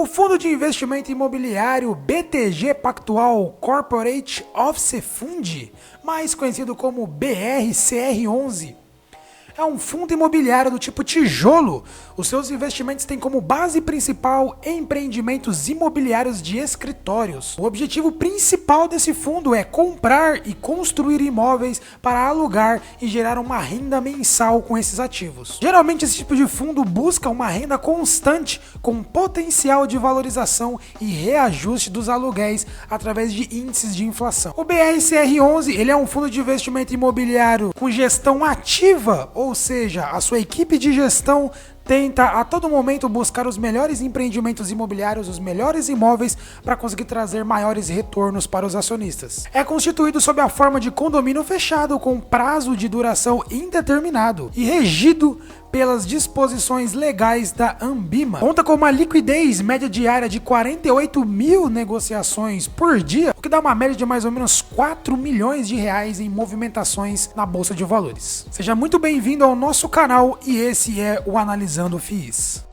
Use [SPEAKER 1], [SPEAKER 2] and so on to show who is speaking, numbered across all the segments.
[SPEAKER 1] O fundo de investimento imobiliário BTG Pactual Corporate Office Fund, mais conhecido como BRCR11, é um fundo imobiliário do tipo tijolo. Os seus investimentos têm como base principal empreendimentos imobiliários de escritórios. O objetivo principal desse fundo é comprar e construir imóveis para alugar e gerar uma renda mensal com esses ativos. Geralmente esse tipo de fundo busca uma renda constante com potencial de valorização e reajuste dos aluguéis através de índices de inflação. O BRCR11 ele é um fundo de investimento imobiliário com gestão ativa, ou seja, a sua equipe de gestão tenta a todo momento buscar os melhores empreendimentos imobiliários, os melhores imóveis para conseguir trazer maiores retornos para os acionistas. É constituído sob a forma de condomínio fechado com prazo de duração indeterminado e regido pelas disposições legais da Anbima. Conta com uma liquidez média diária de 48 mil negociações por dia, o que dá uma média de mais ou menos 4 milhões de reais em movimentações na Bolsa de Valores. Seja muito bem-vindo ao nosso canal e esse é o Analisando FIIs.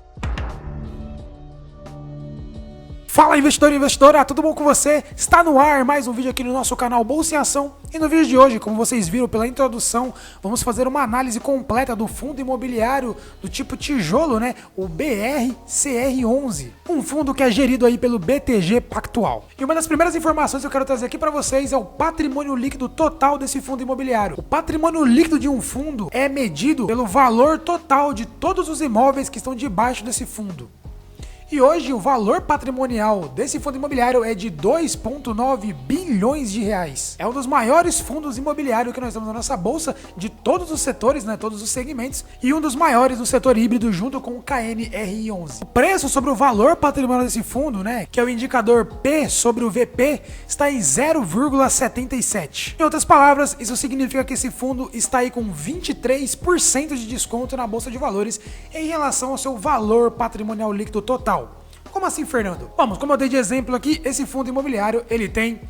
[SPEAKER 1] Fala investidor e investidora, tudo bom com você? Está no ar mais um vídeo aqui no nosso canal Bolsa em Ação e no vídeo de hoje, como vocês viram pela introdução, vamos fazer uma análise completa do fundo imobiliário do tipo tijolo, né? O BRCR11, um fundo que é gerido aí pelo BTG Pactual. E uma das primeiras informações que eu quero trazer aqui para vocês é o patrimônio líquido total desse fundo imobiliário. O patrimônio líquido de um fundo é medido pelo valor total de todos os imóveis que estão debaixo desse fundo. E hoje o valor patrimonial desse fundo imobiliário é de 2,9 bilhões de reais. É um dos maiores fundos imobiliários que nós temos na nossa bolsa de todos os setores, né, todos os segmentos, e um dos maiores do setor híbrido junto com o KNRI11. O preço sobre o valor patrimonial desse fundo, né, que é o indicador P sobre o VP, está em 0,77. Em outras palavras, isso significa que esse fundo está aí com 23% de desconto na Bolsa de Valores em relação ao seu valor patrimonial líquido total. Como assim, Fernando? Vamos, como eu dei de exemplo aqui, esse fundo imobiliário ele tem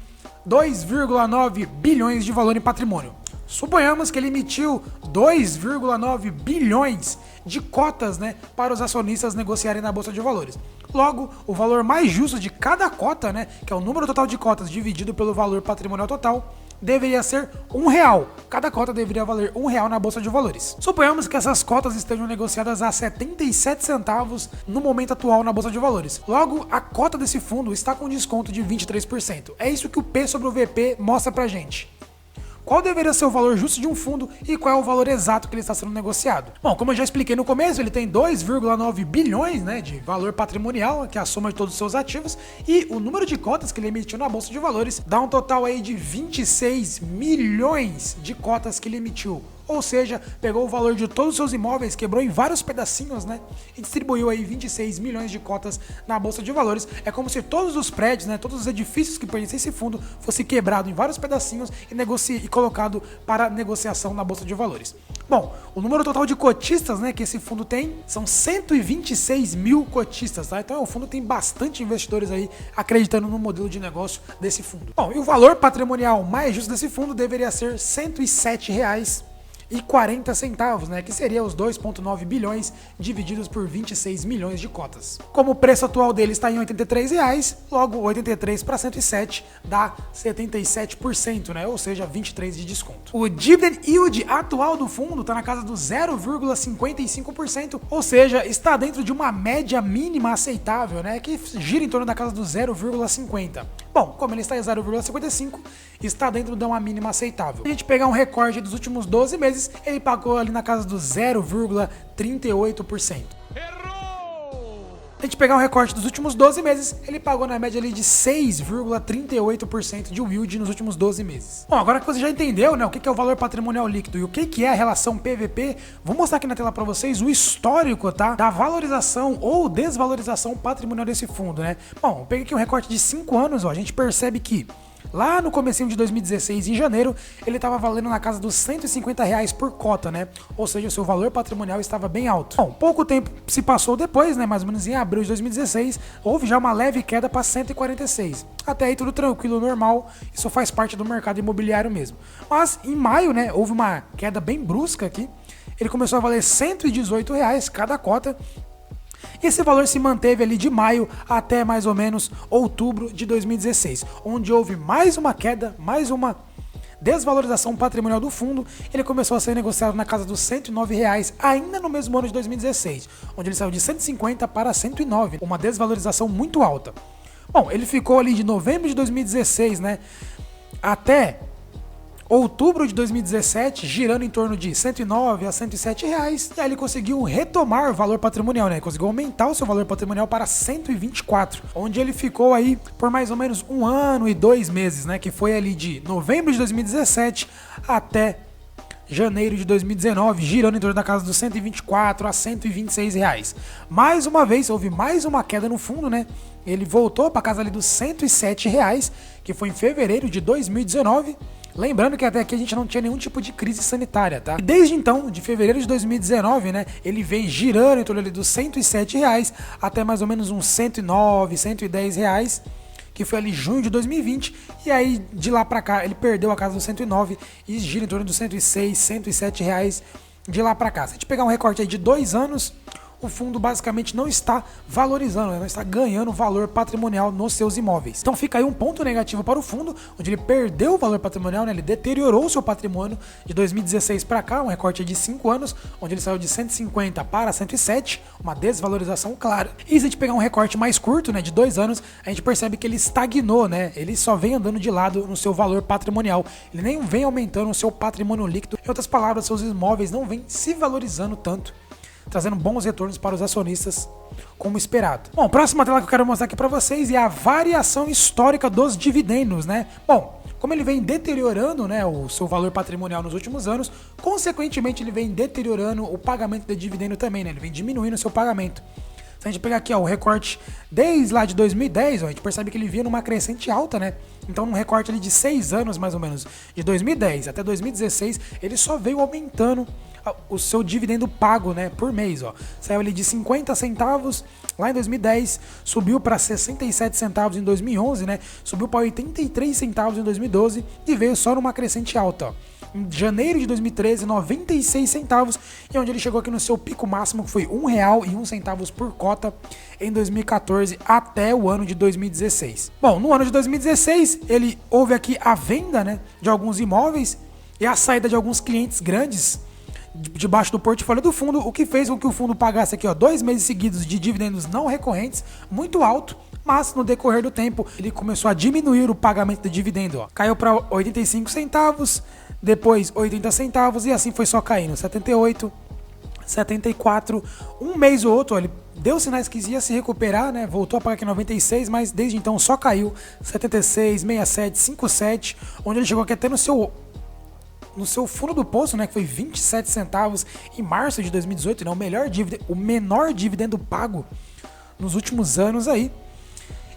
[SPEAKER 1] 2,9 bilhões de valor em patrimônio. Suponhamos que ele emitiu 2,9 bilhões de cotas, né, para os acionistas negociarem na Bolsa de Valores. Logo, o valor mais justo de cada cota, né, que é o número total de cotas dividido pelo valor patrimonial total, deveria ser R$1. Cada cota deveria valer R$1 na Bolsa de Valores. Suponhamos que essas cotas estejam negociadas a 77 centavos no momento atual na Bolsa de Valores. Logo, a cota desse fundo está com desconto de 23%. É isso que o P sobre o VP mostra pra gente. Qual deveria ser o valor justo de um fundo e qual é o valor exato que ele está sendo negociado? Bom, como eu já expliquei no começo, ele tem 2,9 bilhões, né, de valor patrimonial, que é a soma de todos os seus ativos, e o número de cotas que ele emitiu na Bolsa de Valores dá um total aí de 26 milhões de cotas que ele emitiu. Ou seja, pegou o valor de todos os seus imóveis, quebrou em vários pedacinhos, né? E distribuiu aí 26 milhões de cotas na Bolsa de Valores. É como se todos os prédios, né? Todos os edifícios que pertencem a esse fundo fosse quebrado em vários pedacinhos e colocado para negociação na Bolsa de Valores. Bom, o número total de cotistas, né, que esse fundo tem são 126 mil cotistas, tá? Então o fundo tem bastante investidores aí acreditando no modelo de negócio desse fundo. Bom, e o valor patrimonial mais justo desse fundo deveria ser R$107,40, né, que seria os 2,9 bilhões divididos por 26 milhões de cotas. Como o preço atual dele está em R$83, logo 83 para 107 dá 77%, né, ou seja, 23 de desconto. O dividend yield atual do fundo está na casa do 0,55%, ou seja, está dentro de uma média mínima aceitável, né, que gira em torno da casa do 0,50%. Bom, como ele está em 0,55, está dentro de uma mínima aceitável. Se a gente pegar um recorte dos últimos 12 meses, ele pagou ali na casa do 0,38%. Se a gente pegar um recorte dos últimos 12 meses, ele pagou na média ali de 6,38% de yield nos últimos 12 meses. Bom, agora que você já entendeu, né, o que é o valor patrimonial líquido e o que é a relação PVP, vou mostrar aqui na tela para vocês o histórico, tá, da valorização ou desvalorização patrimonial desse fundo, né? Bom, eu peguei aqui um recorte de 5 anos, ó, a gente percebe que lá no comecinho de 2016, em janeiro, ele estava valendo na casa dos R$150 por cota, né? Ou seja, o seu valor patrimonial estava bem alto. Bom, pouco tempo se passou depois, né? Mais ou menos em abril de 2016, houve já uma leve queda para 146. Até aí tudo tranquilo, normal, isso faz parte do mercado imobiliário mesmo. Mas em maio, né, houve uma queda bem brusca aqui. Ele começou a valer R$118 cada cota. E esse valor se manteve ali de maio até mais ou menos outubro de 2016, onde houve mais uma queda, mais uma desvalorização patrimonial do fundo. Ele começou a ser negociado na casa dos R$109, ainda no mesmo ano de 2016, onde ele saiu de 150 para 109, uma desvalorização muito alta. Bom, ele ficou ali de novembro de 2016, né, até outubro de 2017, girando em torno de 109 a 107 reais, e aí ele conseguiu retomar o valor patrimonial, né? Conseguiu aumentar o seu valor patrimonial para 124, onde ele ficou aí por mais ou menos 1 ano e 2 meses, né? Que foi ali de novembro de 2017 até janeiro de 2019, girando em torno da casa dos 124 a 126 reais. Mais uma vez, houve mais uma queda no fundo, né? Ele voltou para casa ali dos 107 reais, que foi em fevereiro de 2019. Lembrando que até aqui a gente não tinha nenhum tipo de crise sanitária, tá? E desde então, de fevereiro de 2019, né, ele vem girando em torno ali dos 107 reais até mais ou menos uns 109, 110 reais, que foi ali junho de 2020, e aí de lá pra cá ele perdeu a casa dos 109 e gira em torno dos 106, 107 reais de lá pra cá. Se a gente pegar um recorte aí de 2 anos, o fundo basicamente não está valorizando, não está ganhando valor patrimonial nos seus imóveis. Então fica aí um ponto negativo para o fundo, onde ele perdeu o valor patrimonial, né? Ele deteriorou o seu patrimônio de 2016 para cá, um recorte de 5 anos, onde ele saiu de 150 para 107, uma desvalorização clara. E se a gente pegar um recorte mais curto, né, de 2 anos, a gente percebe que ele estagnou, né? Ele só vem andando de lado no seu valor patrimonial, ele nem vem aumentando o seu patrimônio líquido. Em outras palavras, seus imóveis não vêm se valorizando tanto, trazendo bons retornos para os acionistas, como esperado. Bom, próxima tela que eu quero mostrar aqui para vocês é a variação histórica dos dividendos, né? Bom, como ele vem deteriorando, né, o seu valor patrimonial nos últimos anos, consequentemente ele vem deteriorando o pagamento de dividendo também, né? Ele vem diminuindo o seu pagamento. Se a gente pegar aqui, ó, o recorte desde lá de 2010, ó, a gente percebe que ele vinha numa crescente alta, né? Então, num recorte ali de 6 anos, mais ou menos, de 2010 até 2016, ele só veio aumentando o seu dividendo pago, né, por mês, ó. Saiu ali de 50 centavos lá em 2010, subiu para 67 centavos em 2011, né? Subiu para 83 centavos em 2012 e veio só numa crescente alta, ó. Em janeiro de 2013, 96 centavos, e onde ele chegou aqui no seu pico máximo, que foi R$1,01 por cota em 2014 até o ano de 2016. Bom, no ano de 2016, ele houve aqui a venda, né, de alguns imóveis e a saída de alguns clientes grandes debaixo do portfólio do fundo, o que fez com que o fundo pagasse aqui, ó, 2 meses seguidos de dividendos não recorrentes, muito alto, mas no decorrer do tempo ele começou a diminuir o pagamento de dividendo, ó. Caiu para 85 centavos, depois 80 centavos e assim foi só caindo, 78, 74, um mês ou outro, ó, ele deu sinais que ia se recuperar, né? Voltou a pagar aqui 96, mas desde então só caiu, 76, 67, 57, onde ele chegou aqui até no seu fundo do poço, né, que foi 27 centavos em março de 2018, né, o menor dividendo pago nos últimos anos aí.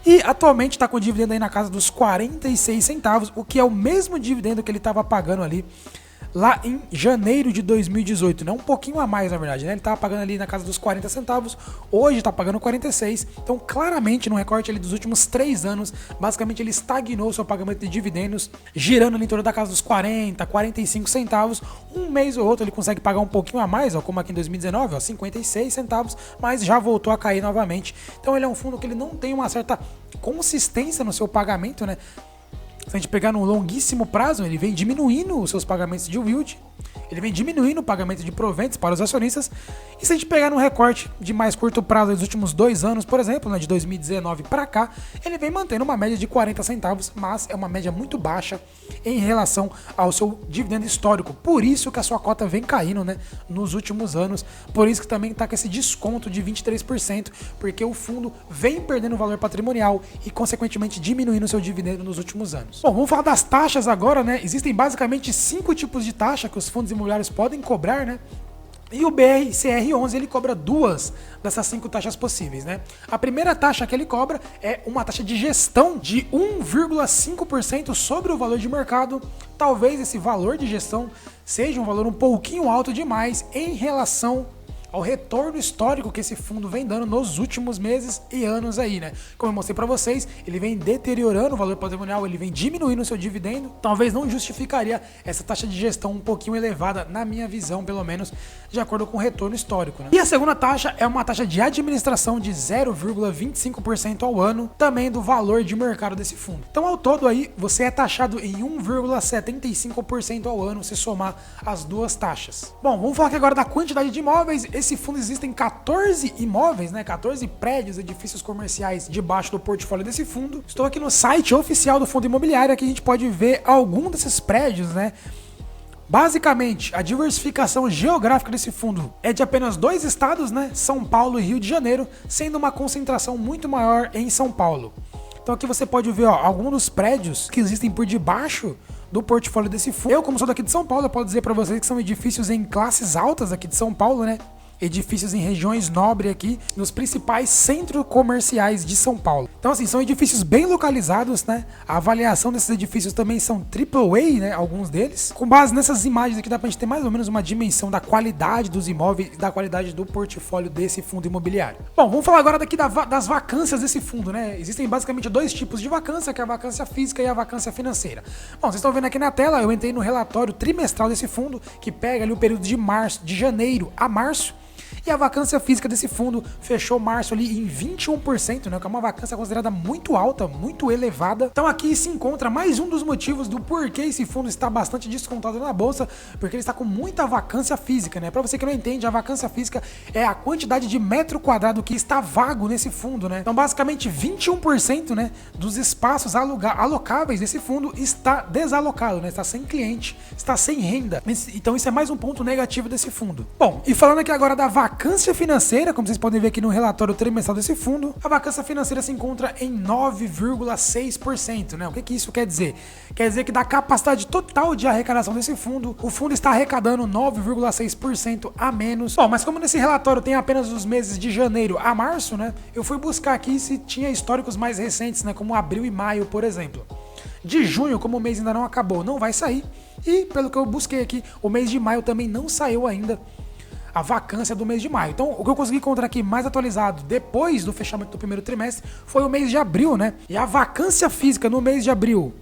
[SPEAKER 1] E atualmente está com o dividendo aí na casa dos 46 centavos, o que é o mesmo dividendo que ele estava pagando ali lá em janeiro de 2018, né? Um pouquinho a mais, na verdade, né? Ele estava pagando ali na casa dos 40 centavos, hoje está pagando 46, então claramente no recorte ali dos últimos 3 anos, basicamente ele estagnou o seu pagamento de dividendos, girando ali em torno da casa dos 40, 45 centavos, um mês ou outro ele consegue pagar um pouquinho a mais, ó, como aqui em 2019, ó, 56 centavos, mas já voltou a cair novamente, então ele é um fundo que ele não tem uma certa consistência no seu pagamento, né? Se a gente pegar no longuíssimo prazo, ele vem diminuindo os seus pagamentos de yield, ele vem diminuindo o pagamento de proventos para os acionistas. E se a gente pegar no recorte de mais curto prazo dos últimos 2 anos, por exemplo, né, de 2019 para cá, ele vem mantendo uma média de 40 centavos, mas é uma média muito baixa em relação ao seu dividendo histórico. Por isso que a sua cota vem caindo, né, nos últimos anos. Por isso que também está com esse desconto de 23%, porque o fundo vem perdendo valor patrimonial e, consequentemente, diminuindo o seu dividendo nos últimos anos. Bom, vamos falar das taxas agora, né? Existem basicamente 5 tipos de taxa que os fundos imobiliários podem cobrar, né? E o BRCR11 ele cobra 2 dessas 5 taxas possíveis, né? A primeira taxa que ele cobra é uma taxa de gestão de 1,5% sobre o valor de mercado. Talvez esse valor de gestão seja um valor um pouquinho alto demais em relação ao retorno histórico que esse fundo vem dando nos últimos meses e anos aí, né? Como eu mostrei para vocês, ele vem deteriorando o valor patrimonial, ele vem diminuindo o seu dividendo, talvez não justificaria essa taxa de gestão um pouquinho elevada, na minha visão, pelo menos, de acordo com o retorno histórico, né? E a segunda taxa é uma taxa de administração de 0,25% ao ano, também do valor de mercado desse fundo. Então, ao todo aí, você é taxado em 1,75% ao ano, se somar as duas taxas. Bom, vamos falar aqui agora da quantidade de imóveis. Esse fundo existem 14 imóveis, né? 14 prédios, edifícios comerciais debaixo do portfólio desse fundo. Estou aqui no site oficial do fundo imobiliário, aqui a gente pode ver algum desses prédios, né? Basicamente, a diversificação geográfica desse fundo é de apenas 2 estados, né? São Paulo e Rio de Janeiro, sendo uma concentração muito maior em São Paulo. Então aqui você pode ver, ó, alguns dos prédios que existem por debaixo do portfólio desse fundo. Eu, como sou daqui de São Paulo, eu posso dizer para vocês que são edifícios em classes altas aqui de São Paulo, né? Edifícios em regiões nobres aqui, nos principais centros comerciais de São Paulo. Então, assim, são edifícios bem localizados, né? A avaliação desses edifícios também são AAA, né? Alguns deles. Com base nessas imagens aqui, dá pra gente ter mais ou menos uma dimensão da qualidade dos imóveis e da qualidade do portfólio desse fundo imobiliário. Bom, vamos falar agora daqui das vacâncias desse fundo, né? Existem basicamente 2 tipos de vacância, que é a vacância física e a vacância financeira. Bom, vocês estão vendo aqui na tela, eu entrei no relatório trimestral desse fundo, que pega ali o período de janeiro a março. E a vacância física desse fundo fechou março ali em 21%, né? Que é uma vacância considerada muito alta, muito elevada. Então aqui se encontra mais um dos motivos do porquê esse fundo está bastante descontado na bolsa, porque ele está com muita vacância física, né? Para você que não entende, a vacância física é a quantidade de metro quadrado que está vago nesse fundo, né? Então basicamente 21%, né, dos espaços alocáveis desse fundo está desalocado, né? Está sem cliente, está sem renda. Então isso é mais um ponto negativo desse fundo. Bom, e falando aqui agora da vacância financeira, como vocês podem ver aqui no relatório trimestral desse fundo, a vacância financeira se encontra em 9,6%, né? O que isso quer dizer? Quer dizer que da capacidade total de arrecadação desse fundo, o fundo está arrecadando 9,6% a menos. Bom, mas como nesse relatório tem apenas os meses de janeiro a março, né? Eu fui buscar aqui se tinha históricos mais recentes, né? Como abril e maio, por exemplo. De junho, como o mês ainda não acabou, não vai sair. E pelo que eu busquei aqui, o mês de maio também não saiu ainda a vacância do mês de maio. Então, o que eu consegui encontrar aqui mais atualizado depois do fechamento do primeiro trimestre foi o mês de abril, né? E a vacância física no mês de abril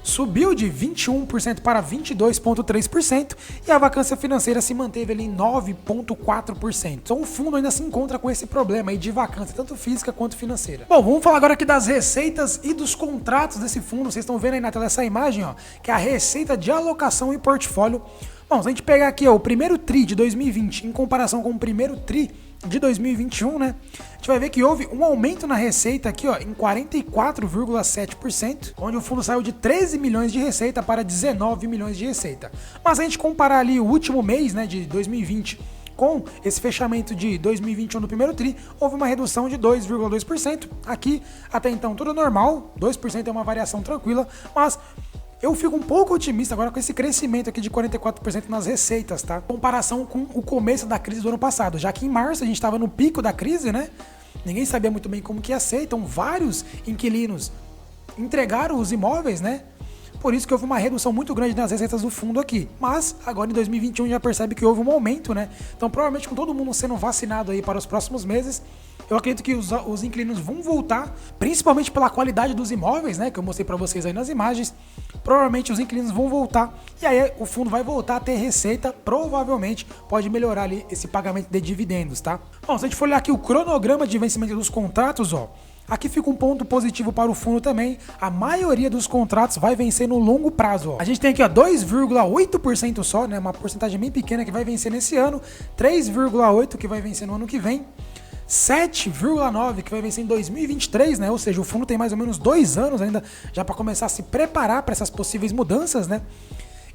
[SPEAKER 1] subiu de 21% para 22,3% e a vacância financeira se manteve ali em 9,4%. Então o fundo ainda se encontra com esse problema aí de vacância, tanto física quanto financeira. Bom, vamos falar agora aqui das receitas e dos contratos desse fundo. Vocês estão vendo aí na tela essa imagem, ó, que é a receita de alocação e portfólio. Bom, se a gente pegar aqui, ó, o primeiro TRI de 2020 em comparação com o primeiro TRI de 2021, né? A gente vai ver que houve um aumento na receita aqui, ó, em 44,7%, onde o fundo saiu de 13 milhões de receita para 19 milhões de receita. Mas se a gente comparar ali o último mês, né, de 2020 com esse fechamento de 2021 do primeiro TRI, houve uma redução de 2,2%. Aqui, até então, tudo normal, 2% é uma variação tranquila, mas eu fico um pouco otimista agora com esse crescimento aqui de 44% nas receitas, tá? Em comparação com o começo da crise do ano passado, já que em março a gente estava no pico da crise, né? Ninguém sabia muito bem como que ia ser, então vários inquilinos entregaram os imóveis, né? Por isso que houve uma redução muito grande nas receitas do fundo aqui. Mas agora em 2021 já percebe que houve um aumento, né? Então provavelmente com todo mundo sendo vacinado aí para os próximos meses, eu acredito que os inquilinos vão voltar, principalmente pela qualidade dos imóveis, né? Que eu mostrei para vocês aí nas imagens. Provavelmente os inquilinos vão voltar e aí o fundo vai voltar a ter receita, provavelmente pode melhorar ali esse pagamento de dividendos, tá? Bom, se a gente for olhar aqui o cronograma de vencimento dos contratos, ó, aqui fica um ponto positivo para o fundo também. A maioria dos contratos vai vencer no longo prazo, ó. A gente tem aqui, ó, 2,8% só, né? Uma porcentagem bem pequena que vai vencer nesse ano, 3,8% que vai vencer no ano que vem, 7,9% que vai vencer em 2023, né? Ou seja, o fundo tem mais ou menos 2 anos ainda já para começar a se preparar para essas possíveis mudanças, né?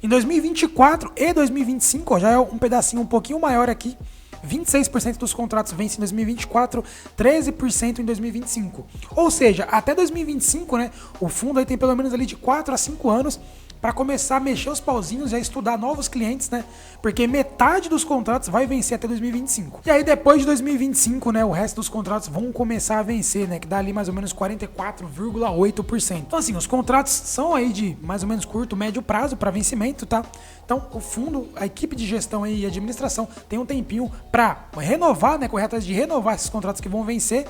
[SPEAKER 1] Em 2024 e 2025, ó, já é um pedacinho um pouquinho maior aqui. 26% dos contratos vencem em 2024, 13% em 2025. Ou seja, até 2025, né, o fundo aí tem pelo menos ali de 4 a 5 anos para começar a mexer os pauzinhos e a estudar novos clientes, né? Porque metade dos contratos vai vencer até 2025. E aí depois de 2025, né, o resto dos contratos vão começar a vencer, né, que dá ali mais ou menos 44,8%. Então assim, os contratos são aí de mais ou menos curto, médio prazo para vencimento, tá? Então o fundo, a equipe de gestão aí e administração tem um tempinho para renovar, né, correr atrás de renovar esses contratos que vão vencer,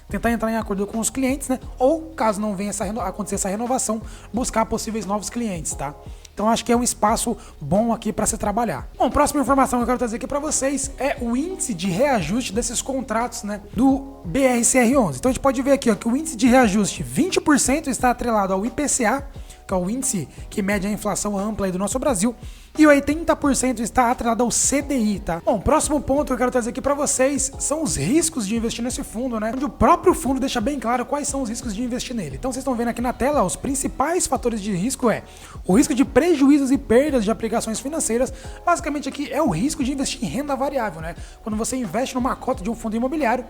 [SPEAKER 1] tentar entrar em acordo com os clientes, né? Ou, caso não venha acontecer essa renovação, buscar possíveis novos clientes, tá? Então acho que é um espaço bom aqui para se trabalhar. Bom, próxima informação que eu quero trazer aqui para vocês é o índice de reajuste desses contratos, né, do BRCR11. Então a gente pode ver aqui, ó, que o índice de reajuste 20% está atrelado ao IPCA, que é o índice que mede a inflação ampla aí do nosso Brasil, e 80% está atrelado ao CDI, tá? Bom, próximo ponto que eu quero trazer aqui para vocês são os riscos de investir nesse fundo, né? Onde o próprio fundo deixa bem claro quais são os riscos de investir nele. Então vocês estão vendo aqui na tela, os principais fatores de risco é o risco de prejuízos e perdas de aplicações financeiras. Basicamente aqui é o risco de investir em renda variável, né? Quando você investe numa cota de um fundo imobiliário,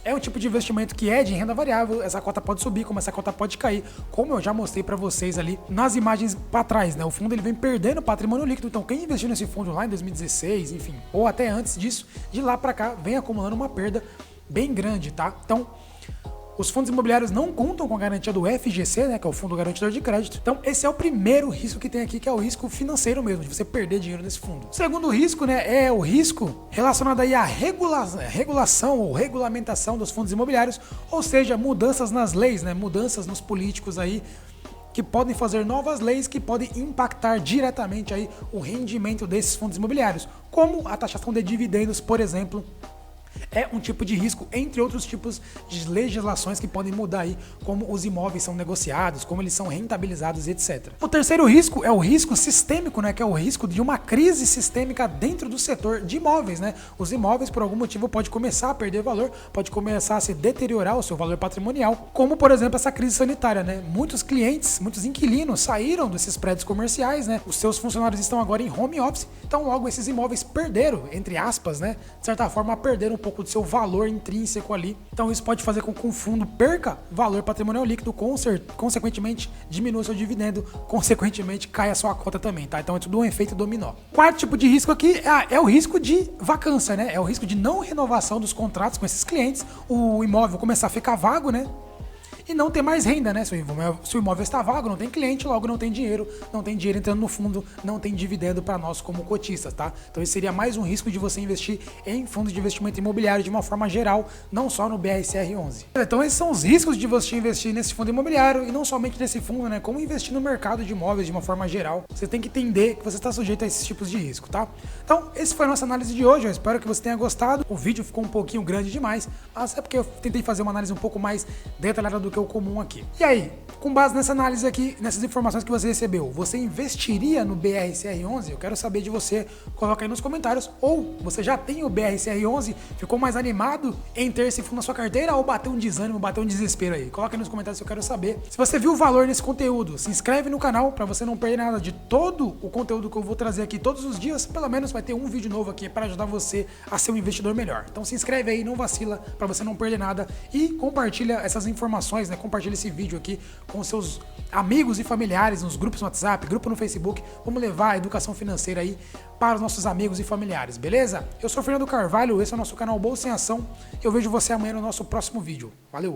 [SPEAKER 1] é um tipo de investimento que é de renda variável, essa cota pode subir, como essa cota pode cair, como eu já mostrei para vocês ali nas imagens para trás, né? O fundo ele vem perdendo patrimônio líquido, então quem investiu nesse fundo lá em 2016, enfim, ou até antes disso, de lá para cá, vem acumulando uma perda bem grande, tá? Então, os fundos imobiliários não contam com a garantia do FGC, né, que é o Fundo Garantidor de Crédito. Então, esse é o primeiro risco que tem aqui, que é o risco financeiro mesmo, de você perder dinheiro nesse fundo. O segundo risco, né, é o risco relacionado aí à regulação ou regulamentação dos fundos imobiliários, ou seja, mudanças nas leis, né, mudanças nos políticos aí, que podem fazer novas leis que podem impactar diretamente aí o rendimento desses fundos imobiliários, como a taxação de dividendos, por exemplo. É um tipo de risco, entre outros tipos de legislações que podem mudar aí como os imóveis são negociados, como eles são rentabilizados, etc. O terceiro risco é o risco sistêmico, né, que é o risco de uma crise sistêmica dentro do setor de imóveis, né? Os imóveis, por algum motivo, pode começar a perder valor, pode começar a se deteriorar o seu valor patrimonial, como, por exemplo, essa crise sanitária, né? Muitos clientes, muitos inquilinos saíram desses prédios comerciais, né? Os seus funcionários estão agora em home office, então logo esses imóveis perderam, entre aspas, né? De certa forma, perderam um pouco do seu valor intrínseco ali. Então isso pode fazer com que o fundo perca valor patrimonial líquido, consequentemente diminua seu dividendo, consequentemente cai a sua cota também, tá? Então é tudo um efeito dominó. Quarto tipo de risco aqui é o risco de vacância, né? É o risco de não renovação dos contratos com esses clientes, o imóvel começar a ficar vago, né? E não ter mais renda, né? Se o imóvel está vago, não tem cliente, logo não tem dinheiro entrando no fundo, não tem dividendo para nós como cotistas, tá? Então esse seria mais um risco de você investir em fundos de investimento imobiliário de uma forma geral, não só no BRCR11. Então esses são os riscos de você investir nesse fundo imobiliário e não somente nesse fundo, né? Como investir no mercado de imóveis de uma forma geral. Você tem que entender que você está sujeito a esses tipos de risco, tá? Então, essa foi a nossa análise de hoje. Eu espero que você tenha gostado. O vídeo ficou um pouquinho grande demais, mas é porque eu tentei fazer uma análise um pouco mais detalhada do que o comum aqui. E aí, com base nessa análise aqui, nessas informações que você recebeu, você investiria no BRCR11? Eu quero saber de você, coloca aí nos comentários. Ou você já tem o BRCR11, ficou mais animado em ter esse fundo na sua carteira, ou bateu um desânimo, bateu um desespero aí? Coloca aí nos comentários que eu quero saber. Se você viu o valor nesse conteúdo, se inscreve no canal para você não perder nada de todo o conteúdo que eu vou trazer aqui todos os dias. Pelo menos vai ter um vídeo novo aqui para ajudar você a ser um investidor melhor. Então se inscreve aí, não vacila, para você não perder nada, e compartilha essas informações, né? Compartilha esse vídeo aqui com seus amigos e familiares nos grupos no WhatsApp, grupo no Facebook. Vamos levar a educação financeira aí para os nossos amigos e familiares, beleza? Eu sou o Fernando Carvalho, esse é o nosso canal Bolsa em Ação. Eu vejo você amanhã no nosso próximo vídeo. Valeu!